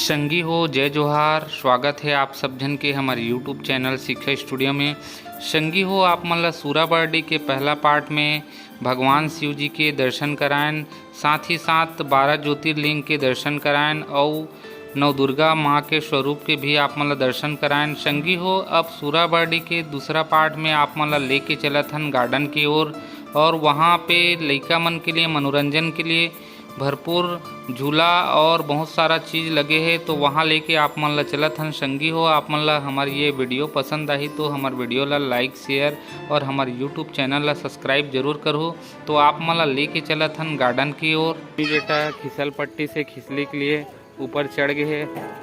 संगी हो जय जोहार। स्वागत है आप सब जन के हमारे यूट्यूब चैनल शिक्षा स्टूडियो में। संगी हो आप मन ला सूराबर्डी के पहला पार्ट में भगवान शिव जी के दर्शन कराएं, साथ ही साथ 12 ज्योतिर्लिंग के दर्शन कराएं और नवदुर्गा माँ के स्वरूप के भी आप मन ला दर्शन कराएं। संगी हो अब सूराबर्डी के दूसरा पार्ट में आप मन ला लेके चलत हन गार्डन की ओर और वहाँ पे लइका मन के लिए मनोरंजन के लिए भरपूर झूला और बहुत सारा चीज़ लगे हैं, तो वहाँ लेके आप मन ला चलत हन। संगी हो आप मन ला हमारी ये वीडियो पसंद आई तो हमारे वीडियो ला लाइक शेयर और हमारे यूट्यूब चैनल ला सब्सक्राइब जरूर करो। तो आप मन ला लेके चलत हन गार्डन की ओर। बेटा खिसल पट्टी से खिसली के लिए ऊपर चढ़ गए है।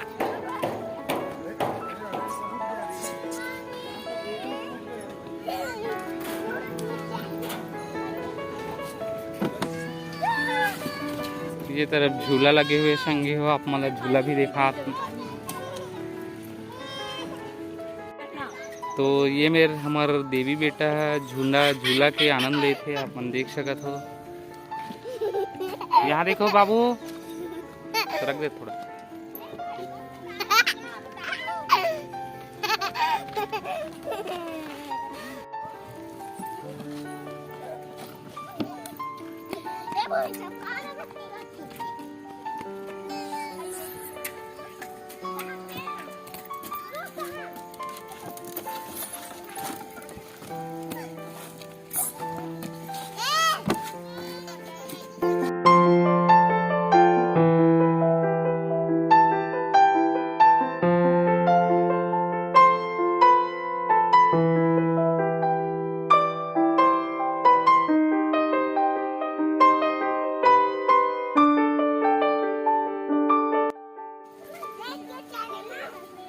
ये तरफ झूला लगे हुए संगी हो आप मतलब झूला भी देखा। तो ये मेरे हमार देवी बेटा झूला के आनंद लेते आप मन देख सकत हो। यहाँ देखो बाबू रख दे थोड़ा।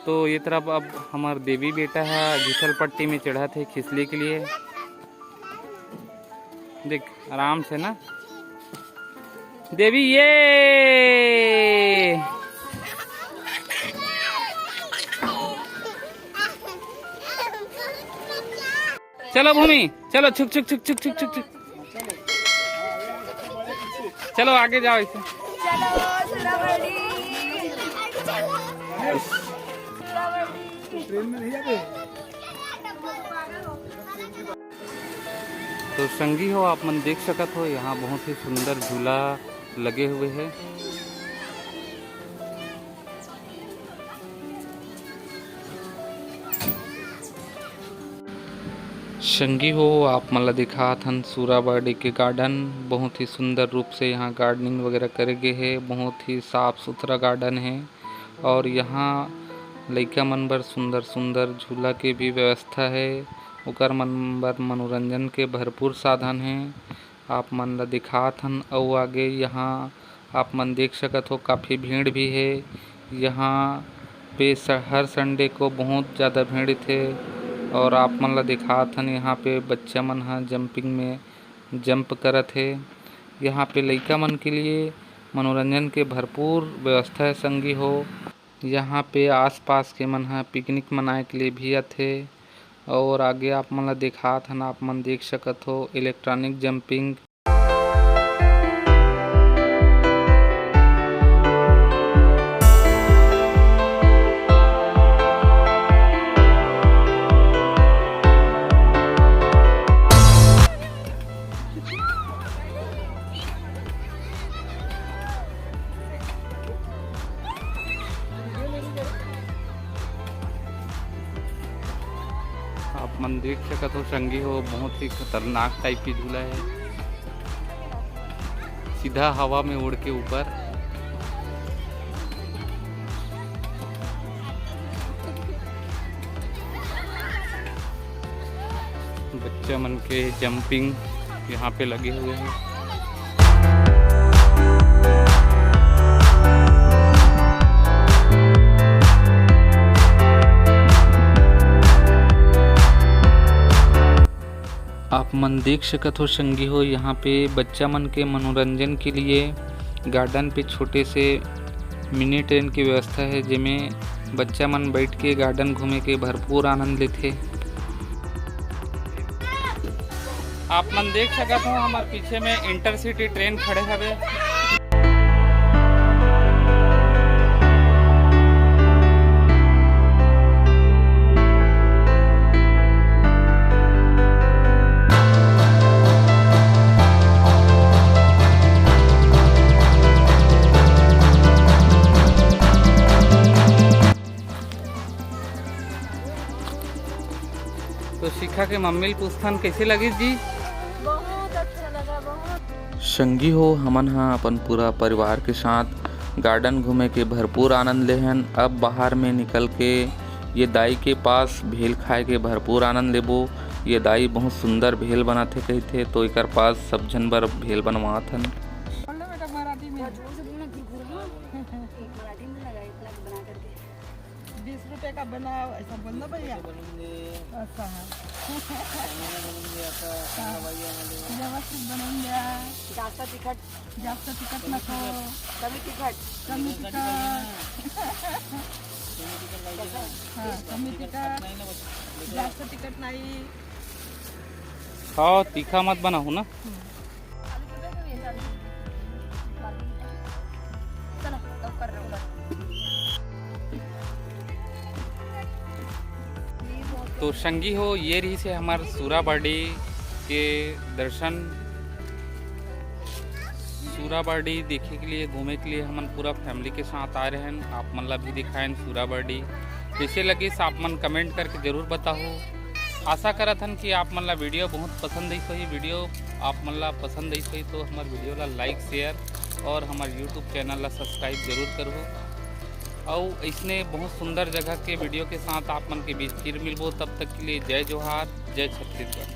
तो ये तरफ अब हमार देवी बेटा है घिसल पट्टी में चढ़ा थे खिसली के लिए। देख आराम से ना देवी। ये चलो भूमि चलो छुक छुक छुक छुक छुक छुक छुक। चलो आगे जाओ इसे। तो संगी हो आप मन देख सकत हो यहाँ बहुत ही सुंदर झूला लगे हुए हैं। संगी हो आप मन ला दिखा थन सूराबर्डी के गार्डन बहुत ही सुंदर रूप से यहाँ गार्डनिंग वगैरह करे गए है। बहुत ही साफ सुथरा गार्डन है और यहाँ लइका मन बर सुंदर सुंदर झूला के भी व्यवस्था है। ओकर मन बर मनोरंजन के भरपूर साधन है। आप मन ला दिखात हन और आगे यहाँ आप मन देख सकत हो काफ़ी भीड़ भी है। यहाँ पे हर संडे को बहुत ज़्यादा भीड़ थे और आप मन ला दिखात हन यहाँ पे बच्चा मन हा जंपिंग में जंप करत है। यहाँ पे लइका मन के लिए मनोरंजन के भरपूर व्यवस्था है। संगी हो यहाँ पे आसपास के मन हा पिकनिक मनाए के लिए भी आथे और आगे आप मन ला दिखात हन आप मन देख सकत हो इलेक्ट्रॉनिक जंपिंग। आप मन देख सकत हो संगी हो बहुत ही खतरनाक टाइप की झूला है। सीधा हवा में उड़ के ऊपर। बच्चा मन के जंपिंग यहाँ पे लगे हुए हैं। आप मन देख सकत हो संगी हो यहाँ पे बच्चा मन के मनोरंजन के लिए गार्डन पे छोटे से मिनी ट्रेन की व्यवस्था है जिसमें बच्चा मन बैठ के गार्डन घूमे के भरपूर आनंद लेते। आप मन देख सकत हो हमारे पीछे में इंटरसिटी ट्रेन खड़े हवे। देखा के मम्मी पूछथन कैसे लगी जी? बहुत अच्छा लगा, बहुत। संगी हो हमन हा अपन पूरा परिवार के साथ गार्डन घूमे के भरपूर आनंद लेहन। अब बाहर में निकल के ये दाई के पास भेल खाए के भरपूर आनंद लेबो। ये दाई बहुत सुंदर भेल बनाथे कहथे, तो एकर पास सब झन बर भेल बनवात हन। मराठी में लगा इतना बना करके 20 रुपए का बना, ऐसा बोलना भैया। अच्छा है, व्यवस्थित बनवून द्या। जास्त तिखट नको, कमी तिखट कमी तिखट जास्त तिखट नाही। हाँ तीखा मत बनाओ ना। तो संगी हो ये रही से हमारे सूराबाड़ी के दर्शन। सूराबाड़ी देखे के लिए, घूमे के लिए हमन पूरा फैमिली के साथ आ रहे हैं। आप मन ला भी दिखाएं सूराबाड़ी कैसे लगी, आप मन कमेंट करके जरूर बताओ। आशा करत हन कि आप मन ला वीडियो बहुत पसंद आई होही। वीडियो आप मन ला पसंद आई होही तो हमारे वीडियो ला लाइक शेयर और हमारे यूट्यूब चैनल ला सब्सक्राइब जरूर करो। और इसने बहुत सुंदर जगह के वीडियो के साथ आप मन के बीच फिर मिलबो। तब तक के लिए जय जोहार, जय छत्तीसगढ़।